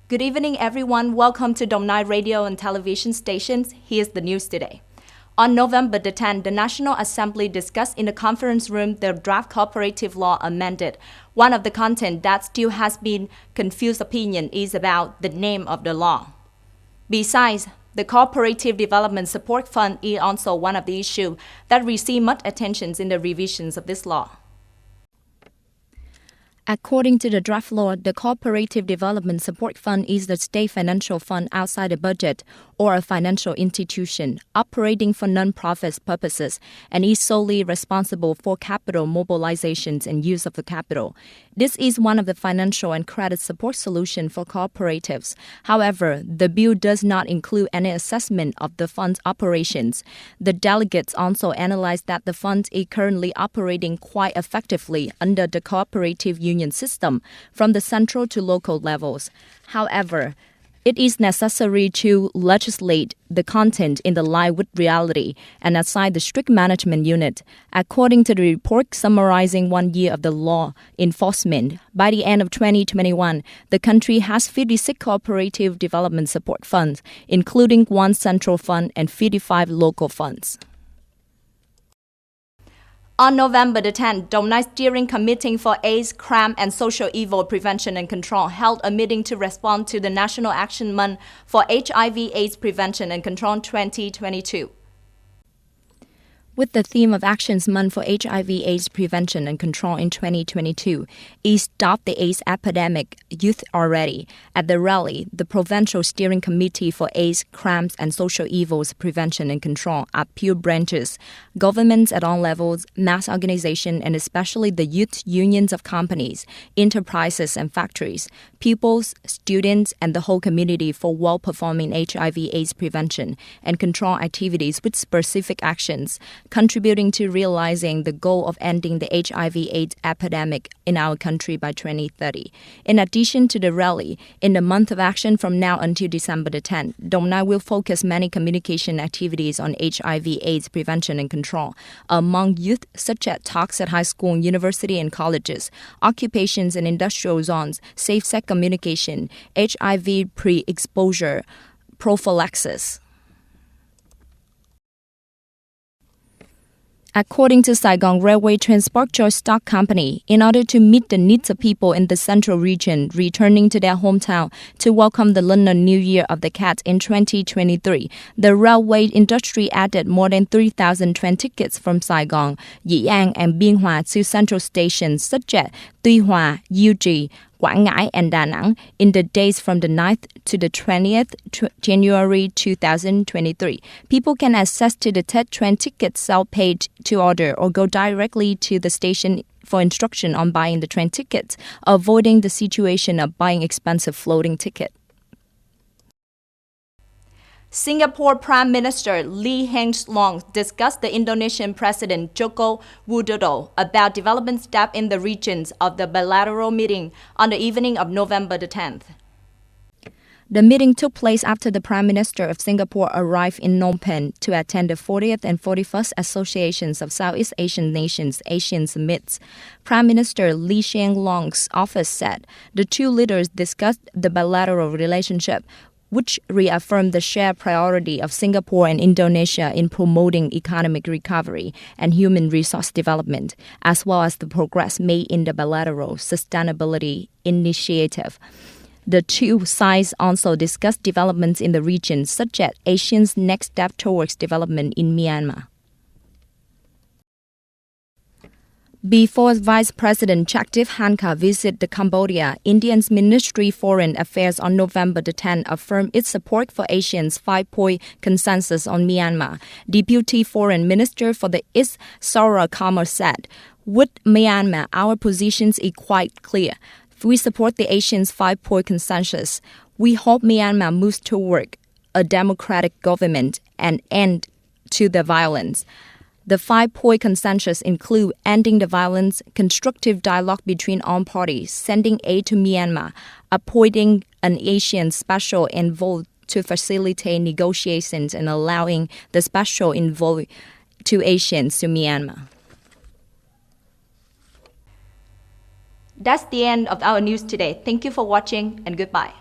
Good evening, everyone. Welcome to Dong Nai Radio and Television Stations. Here's the news today. On November the 10th, the National Assembly discussed in the conference room the draft cooperative law amended. One of the content that still has been confused opinion is about the name of the law. Besides, the Cooperative Development Support Fund is also one of the issues that receive much attention in the revisions of this law. According to the draft law, the Cooperative Development Support Fund is the state financial fund outside the budget or a financial institution operating for non-profit purposes and is solely responsible for capital mobilizations and use of the capital. This is one of the financial and credit support solutions for cooperatives. However, the bill does not include any assessment of the fund's operations. The delegates also analyzed that the fund is currently operating quite effectively under the cooperative union system from the central to local levels. However, it is necessary to legislate the content in the line with reality and assign the strict management unit. According to the report summarizing 1 year of the law enforcement, by the end of 2021, the country has 56 cooperative development support funds, including 1 central fund and 55 local funds. On November the 10th, Dong Nai Steering Committee for AIDS, Crime and Social Evil Prevention and Control held a meeting to respond to the National Action Month for HIV/AIDS Prevention and Control 2022. With the theme of Actions Month for HIV/AIDS Prevention and Control in 2022 is Stop the AIDS Epidemic, Youth Are Ready. At the rally, the Provincial Steering Committee for AIDS, Crimes and Social Evils Prevention and Control appealed branches, governments at all levels, mass organizations, and especially the youth unions of companies, enterprises and factories, pupils, students, and the whole community for well-performing HIV/AIDS prevention and control activities with specific actions, contributing to realizing the goal of ending the HIV/AIDS epidemic in our country by 2030. In addition to the rally, in the month of action from now until December the 10th, Dong Nai will focus many communication activities on HIV/AIDS prevention and control among youth, such as talks at high school, university and colleges, occupations and industrial zones, safe sex communication, HIV pre-exposure, prophylaxis. According to Saigon Railway Transport Joint Stock Company, in order to meet the needs of people in the central region returning to their hometown to welcome the Lunar New Year of the Cat in 2023, the railway industry added more than 3,000 train tickets from Saigon, Yian and Biên to central stations such as Tuy Hòa, UG, Quảng Ngãi and Da Nang in the days from the 9th to the 20th January 2023. People can access to the TED train ticket sale page to order or go directly to the station for instruction on buying the train tickets, avoiding the situation of buying expensive floating ticket. Singapore Prime Minister Lee Hsien Loong discussed the Indonesian President Joko Widodo about development steps in the regions of the bilateral meeting on the evening of November the 10th. The meeting took place after the Prime Minister of Singapore arrived in Phnom Penh to attend the 40th and 41st Associations of Southeast Asian Nations Asian Summits. Prime Minister Lee Hsien Loong's office said the two leaders discussed the bilateral relationship, which reaffirmed the shared priority of Singapore and Indonesia in promoting economic recovery and human resource development, as well as the progress made in the bilateral sustainability initiative. The two sides also discussed developments in the region, such as Asia's next step towards development in Myanmar. Before Vice President Chakdip Hankha visited Cambodia, India's Ministry of Foreign Affairs on November the 10th affirmed its support for ASEAN's 5-point consensus on Myanmar. Deputy Foreign Minister for the East, Saura Kamar, said, "With Myanmar, our positions is quite clear. We support the ASEAN's 5-point consensus. We hope Myanmar moves toward a democratic government and end to the violence. The 5-point consensus include ending the violence, constructive dialogue between all parties, sending aid to Myanmar, appointing an ASEAN special envoy to facilitate negotiations, and allowing the special envoy to ASEAN to Myanmar." That's the end of our news today. Thank you for watching and goodbye.